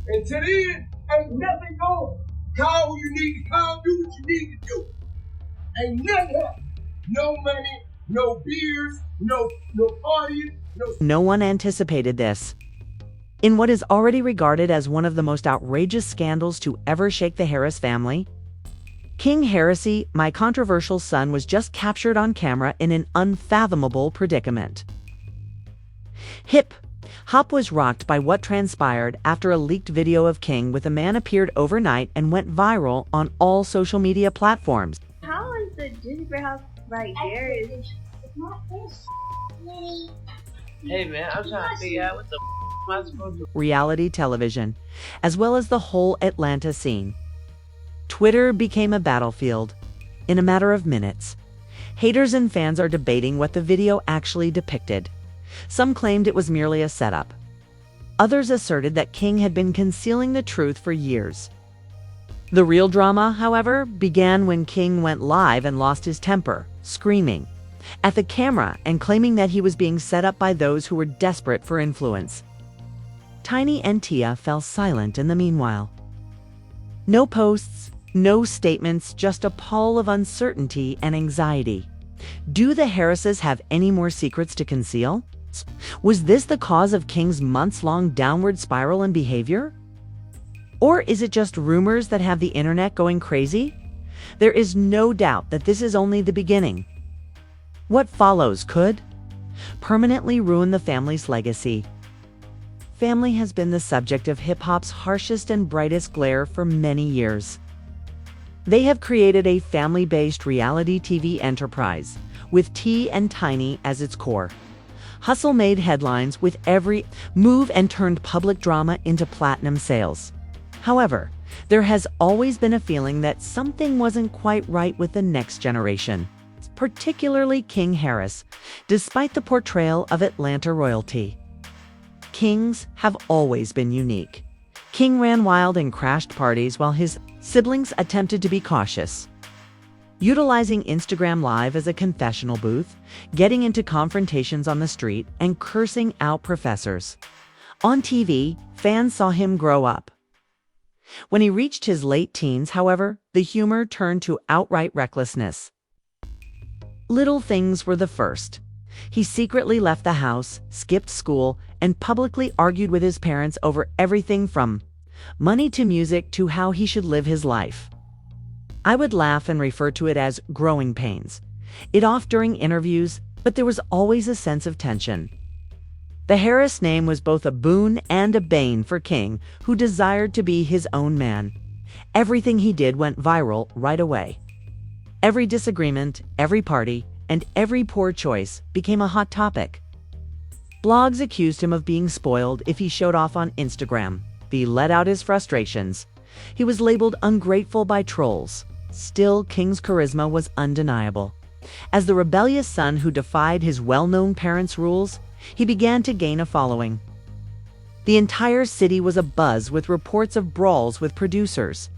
Until then, ain't nothing going. Call who you need to call, do what you need to do. Ain't nothing happening. No money, no beers, no partying, no... No one anticipated this. In what is already regarded as one of the most outrageous scandals to ever shake the Harris family, King Harris, my controversial son, was just captured on camera in an unfathomable predicament. Hop was rocked by what transpired after a leaked video of King with a man appeared overnight and went viral on all social media platforms. How is the gingerbread house right there? It's not this. Hey man, I'm trying to figure out what the am I supposed to... Reality television, as well as the whole Atlanta scene. Twitter became a battlefield. In a matter of minutes, haters and fans are debating what the video actually depicted. Some claimed it was merely a setup. Others asserted that King had been concealing the truth for years. The real drama, however, began when King went live and lost his temper, screaming at the camera and claiming that he was being set up by those who were desperate for influence. Tiny and Tia fell silent in the meanwhile. No posts, no statements, just a pall of uncertainty and anxiety. Do the Harrises have any more secrets to conceal? Was this the cause of King's months-long downward spiral in behavior? Or is it just rumors that have the internet going crazy? There is no doubt that this is only the beginning. What follows could permanently ruin the family's legacy. Family has been the subject of hip-hop's harshest and brightest glare for many years. They have created a family-based reality TV enterprise, with T and Tiny as its core. Hustle made headlines with every move and turned public drama into platinum sales. However, there has always been a feeling that something wasn't quite right with the next generation, particularly King Harris, despite the portrayal of Atlanta royalty. Kings have always been unique. King ran wild and crashed parties while his siblings attempted to be cautious. Utilizing Instagram Live as a confessional booth, getting into confrontations on the street, and cursing out professors. On TV, fans saw him grow up. When he reached his late teens, however, the humor turned to outright recklessness. Little things were the first. He secretly left the house, skipped school, and publicly argued with his parents over everything from money to music to how he should live his life. I would laugh and refer to it as growing pains. It off during interviews, but there was always a sense of tension. The Harris name was both a boon and a bane for King, who desired to be his own man. Everything he did went viral right away. Every disagreement, every party, and every poor choice became a hot topic. Blogs accused him of being spoiled if he showed off on Instagram. He let out his frustrations. He was labeled ungrateful by trolls. Still, King's charisma was undeniable. As the rebellious son who defied his well-known parents' rules, he began to gain a following. The entire city was abuzz with reports of brawls with producers,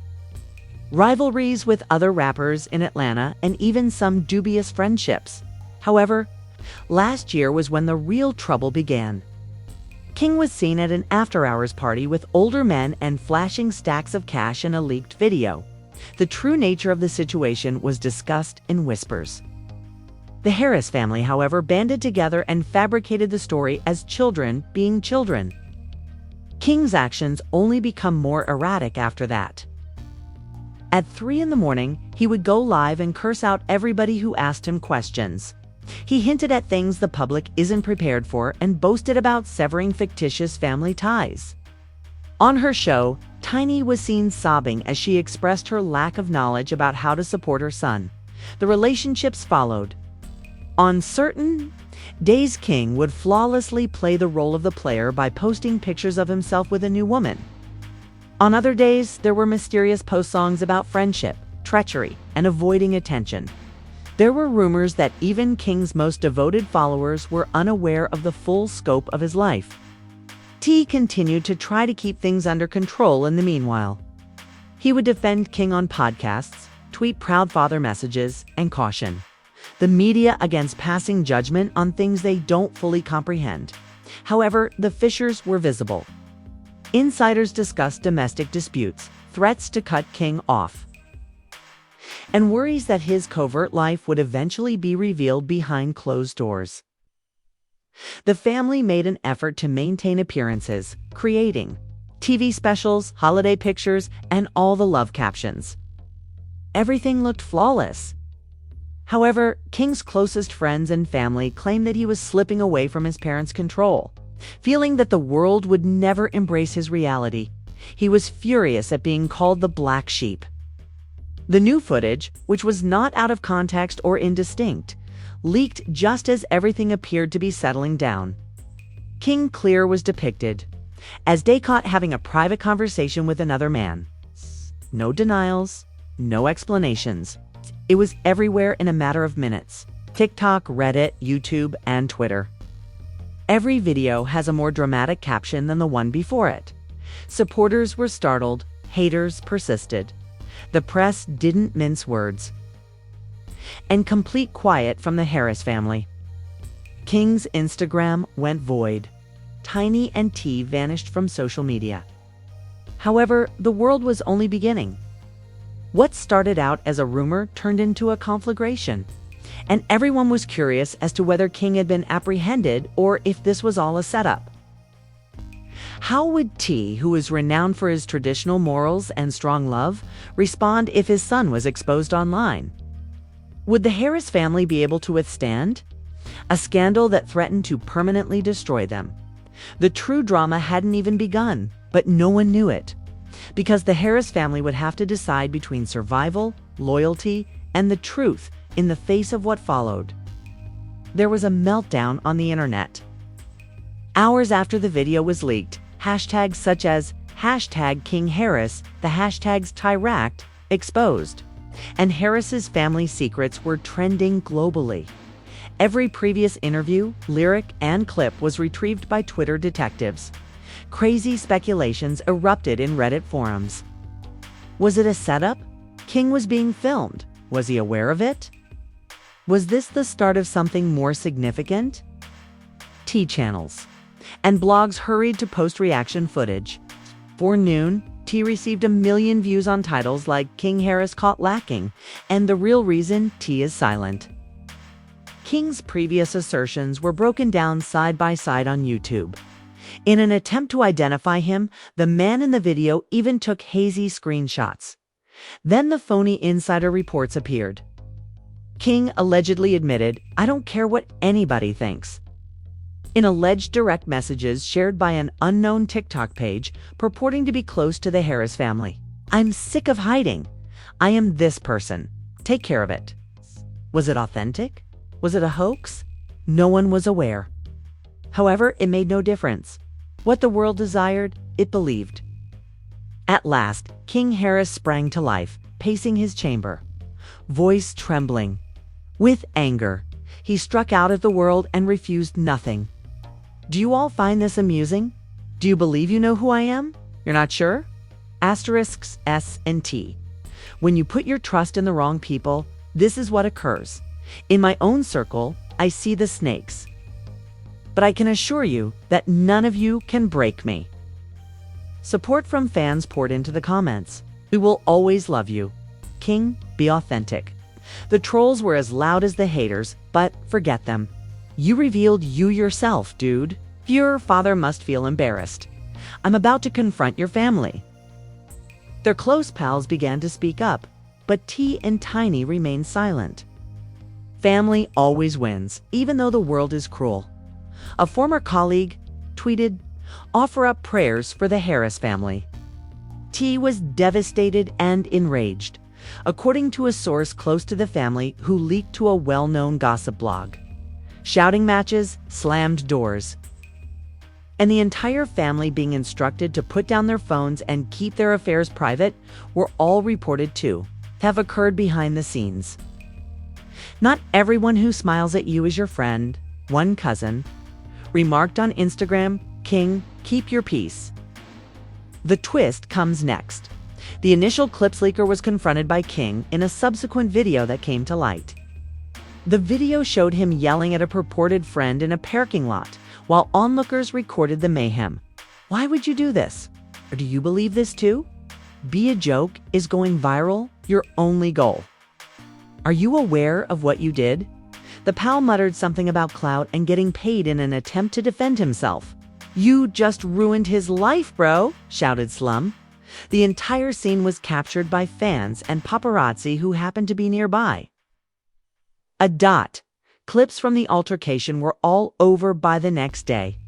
rivalries with other rappers in Atlanta, and even some dubious friendships. However, last year was when the real trouble began. King was seen at an after-hours party with older men and flashing stacks of cash in a leaked video. The true nature of the situation was discussed in whispers. The Harris family, however, banded together and fabricated the story as children being children. King's actions only become more erratic after that. At 3 a.m, he would go live and curse out everybody who asked him questions. He hinted at things the public isn't prepared for and boasted about severing fictitious family ties. On her show, Tiny was seen sobbing as she expressed her lack of knowledge about how to support her son. The relationships followed. On certain days, King would flawlessly play the role of the player by posting pictures of himself with a new woman. On other days, there were mysterious post-songs about friendship, treachery, and avoiding attention. There were rumors that even King's most devoted followers were unaware of the full scope of his life. T continued to try to keep things under control in the meanwhile. He would defend King on podcasts, tweet proud father messages, and caution the media against passing judgment on things they don't fully comprehend. However, the fissures were visible. Insiders discussed domestic disputes, threats to cut King off, and worries that his covert life would eventually be revealed behind closed doors. The family made an effort to maintain appearances, creating TV specials, holiday pictures, and all the love captions. Everything looked flawless. However, King's closest friends and family claimed that he was slipping away from his parents' control. Feeling that the world would never embrace his reality, he was furious at being called the black sheep. The new footage, which was not out of context or indistinct, leaked just as everything appeared to be settling down. King Clear was depicted as day caught having a private conversation with another man. No denials, no explanations. It was everywhere in a matter of minutes. TikTok, Reddit, YouTube, and Twitter. Every video has a more dramatic caption than the one before it. Supporters were startled, haters persisted. The press didn't mince words. And complete quiet from the Harris family. King's Instagram went void. Tiny and T vanished from social media. However, the world was only beginning. What started out as a rumor turned into a conflagration, and everyone was curious as to whether King had been apprehended or if this was all a setup. How would T, who is renowned for his traditional morals and strong love, respond if his son was exposed online? Would the Harris family be able to withstand a scandal that threatened to permanently destroy them? The true drama hadn't even begun, but no one knew it, because the Harris family would have to decide between survival, loyalty, and the truth in the face of what followed. There was a meltdown on the internet. Hours after the video was leaked, hashtags such as #KingHarris, the hashtags Tyract, exposed, and Harris's family secrets were trending globally. Every previous interview, lyric, and clip was retrieved by Twitter detectives. Crazy speculations erupted in Reddit forums. Was it a setup? King was being filmed. Was he aware of it? Was this the start of something more significant? T channels and blogs hurried to post reaction footage. For noon, T received 1 million views on titles like King Harris Caught Lacking and The Real Reason T is Silent. King's previous assertions were broken down side by side on YouTube. In an attempt to identify him, the man in the video even took hazy screenshots. Then the phony insider reports appeared. King allegedly admitted, "I don't care what anybody thinks," in alleged direct messages shared by an unknown TikTok page purporting to be close to the Harris family. "I'm sick of hiding. I am this person. Take care of it." Was it authentic? Was it a hoax? No one was aware. However, it made no difference. What the world desired, it believed. At last, King Harris sprang to life, pacing his chamber, voice trembling. With anger, he struck out at the world and refused nothing. Do you all find this amusing? Do you believe you know who I am? You're not sure? Asterisks S and T. When you put your trust in the wrong people, this is what occurs. In my own circle, I see the snakes. But I can assure you that none of you can break me. Support from fans poured into the comments. We will always love you. King, be authentic. The trolls were as loud as the haters, but forget them. You revealed you yourself, dude. Your father must feel embarrassed. I'm about to confront your family. Their close pals began to speak up, but T and Tiny remained silent. Family always wins, even though the world is cruel. A former colleague tweeted, "Offer up prayers for the Harris family." T was devastated and enraged, according to a source close to the family who leaked to a well-known gossip blog. Shouting matches, slammed doors, and the entire family being instructed to put down their phones and keep their affairs private were all reported to have occurred behind the scenes. Not everyone who smiles at you is your friend, one cousin remarked on Instagram, "King, keep your peace." The twist comes next. The initial clips leaker was confronted by King in a subsequent video that came to light. The video showed him yelling at a purported friend in a parking lot, while onlookers recorded the mayhem. Why would you do this? Or do you believe this too? Be a joke is going viral your only goal? Are you aware of what you did? The pal muttered something about clout and getting paid in an attempt to defend himself. You just ruined his life, bro, shouted Slum. The entire scene was captured by fans and paparazzi who happened to be nearby. A dot. Clips from the altercation were all over by the next day.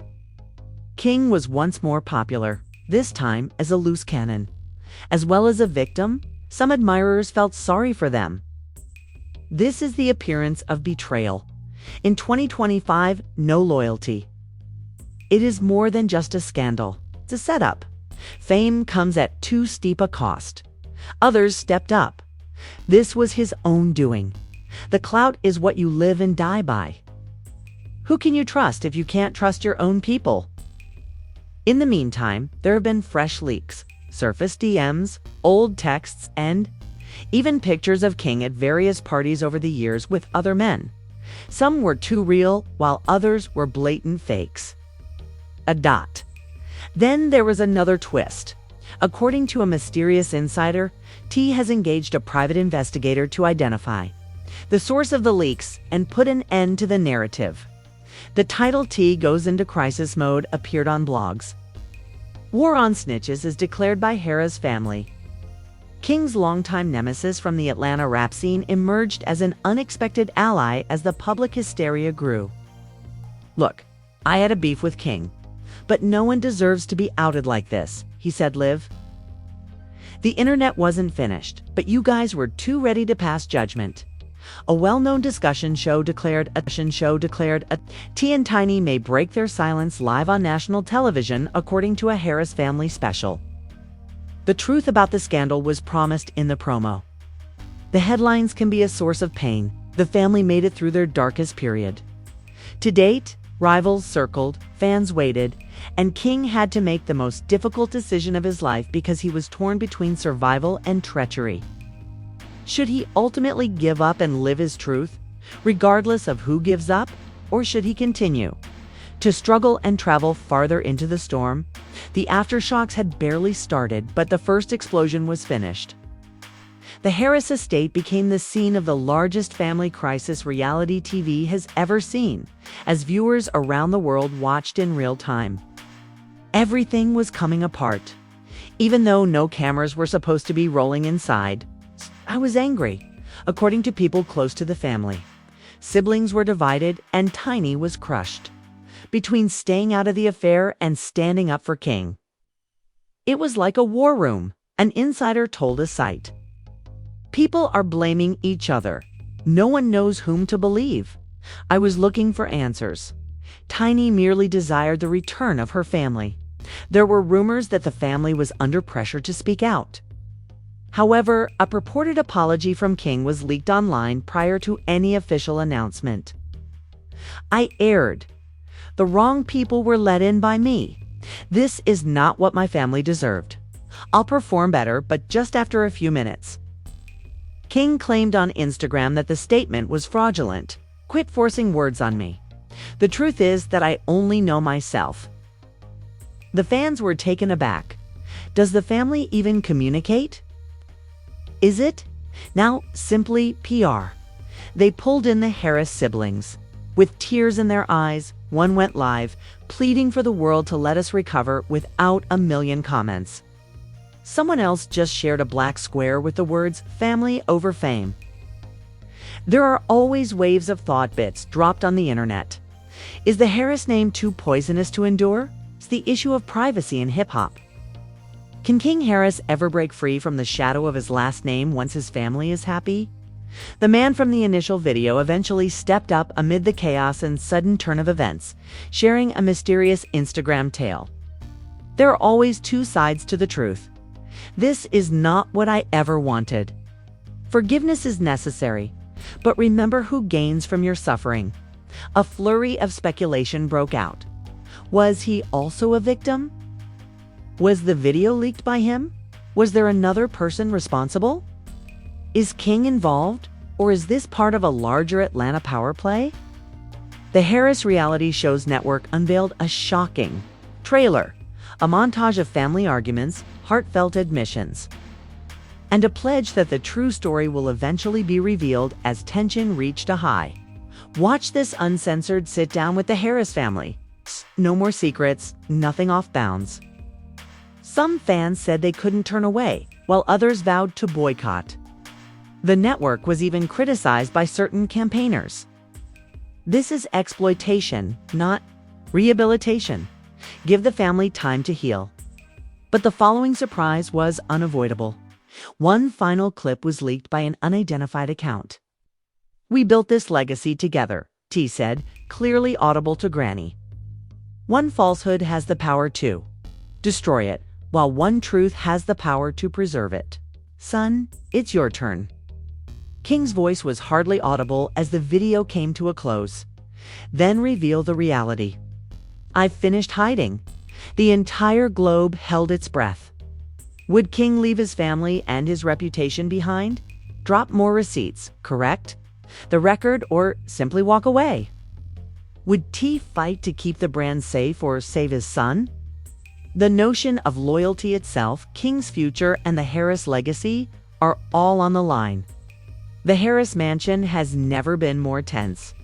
King was once more popular, this time as a loose cannon. As well as a victim, some admirers felt sorry for them. This is the appearance of betrayal. In 2025, no loyalty. It is more than just a scandal. It's a setup. Fame comes at too steep a cost. Others stepped up. This was his own doing. The clout is what you live and die by. Who can you trust if you can't trust your own people? In the meantime, there have been fresh leaks, surface DMs, old texts, and even pictures of King at various parties over the years with other men. Some were too real, while others were blatant fakes. A dot. Then there was another twist. According to a mysterious insider, T has engaged a private investigator to identify the source of the leaks and put an end to the narrative. The title T goes into crisis mode appeared on blogs. War on snitches is declared by Hera's family. King's longtime nemesis from the Atlanta rap scene emerged as an unexpected ally as the public hysteria grew. Look, I had a beef with King, but no one deserves to be outed like this, he said live. The internet wasn't finished, but you guys were too ready to pass judgment. A well-known discussion show declared T and Tiny may break their silence live on national television, according to a Harris family special. The truth about the scandal was promised in the promo. The headlines can be a source of pain. The family made it through their darkest period. To date, rivals circled, fans waited, and King had to make the most difficult decision of his life because he was torn between survival and treachery. Should he ultimately give up and live his truth, regardless of who gives up, or should he continue to struggle and travel farther into the storm? The aftershocks had barely started, but the first explosion was finished. The Harris estate became the scene of the largest family crisis reality TV has ever seen, as viewers around the world watched in real time. Everything was coming apart. Even though no cameras were supposed to be rolling inside, I was angry, according to people close to the family. Siblings were divided, and Tiny was crushed between staying out of the affair and standing up for King. It was like a war room, an insider told us site. People are blaming each other. No one knows whom to believe. I was looking for answers. Tiny merely desired the return of her family. There were rumors that the family was under pressure to speak out. However, a purported apology from King was leaked online prior to any official announcement. I erred. The wrong people were let in by me. This is not what my family deserved. I'll perform better, but just after a few minutes. King claimed on Instagram that the statement was fraudulent. Quit forcing words on me. The truth is that I only know myself. The fans were taken aback. Does the family even communicate? Is it now simply PR? They pulled in the Harris siblings. With tears in their eyes, one went live, pleading for the world to let us recover without a million comments. Someone else just shared a black square with the words family over fame. There are always waves of thought bits dropped on the internet. Is the Harris name too poisonous to endure? It's the issue of privacy in hip-hop. Can King Harris ever break free from the shadow of his last name once his family is happy? The man from the initial video eventually stepped up amid the chaos and sudden turn of events, sharing a mysterious Instagram tale. There are always two sides to the truth. This is not what I ever wanted. Forgiveness is necessary, but remember who gains from your suffering. A flurry of speculation broke out. Was he also a victim? Was the video leaked by him? Was there another person responsible? Is King involved, or is this part of a larger Atlanta power play? The Harris Reality Shows Network unveiled a shocking trailer a montage of family arguments, heartfelt admissions, and a pledge that the true story will eventually be revealed as tension reached a high. Watch this uncensored sit-down with the Harris family. No more secrets, nothing off bounds. Some fans said they couldn't turn away, while others vowed to boycott. The network was even criticized by certain campaigners. This is exploitation, not rehabilitation. Give the family time to heal. But the following surprise was unavoidable. One final clip was leaked by an unidentified account. "We built this legacy together," T said, clearly audible to Granny. "One falsehood has the power to destroy it, while one truth has the power to preserve it. Son, it's your turn." King's voice was hardly audible as the video came to a close, then revealed the reality. "I've finished hiding." The entire globe held its breath. Would King leave his family and his reputation behind? Drop more receipts, correct the record, or simply walk away? Would T fight to keep the brand safe or save his son? The notion of loyalty itself, King's future, and the Harris legacy are all on the line. The Harris mansion has never been more tense.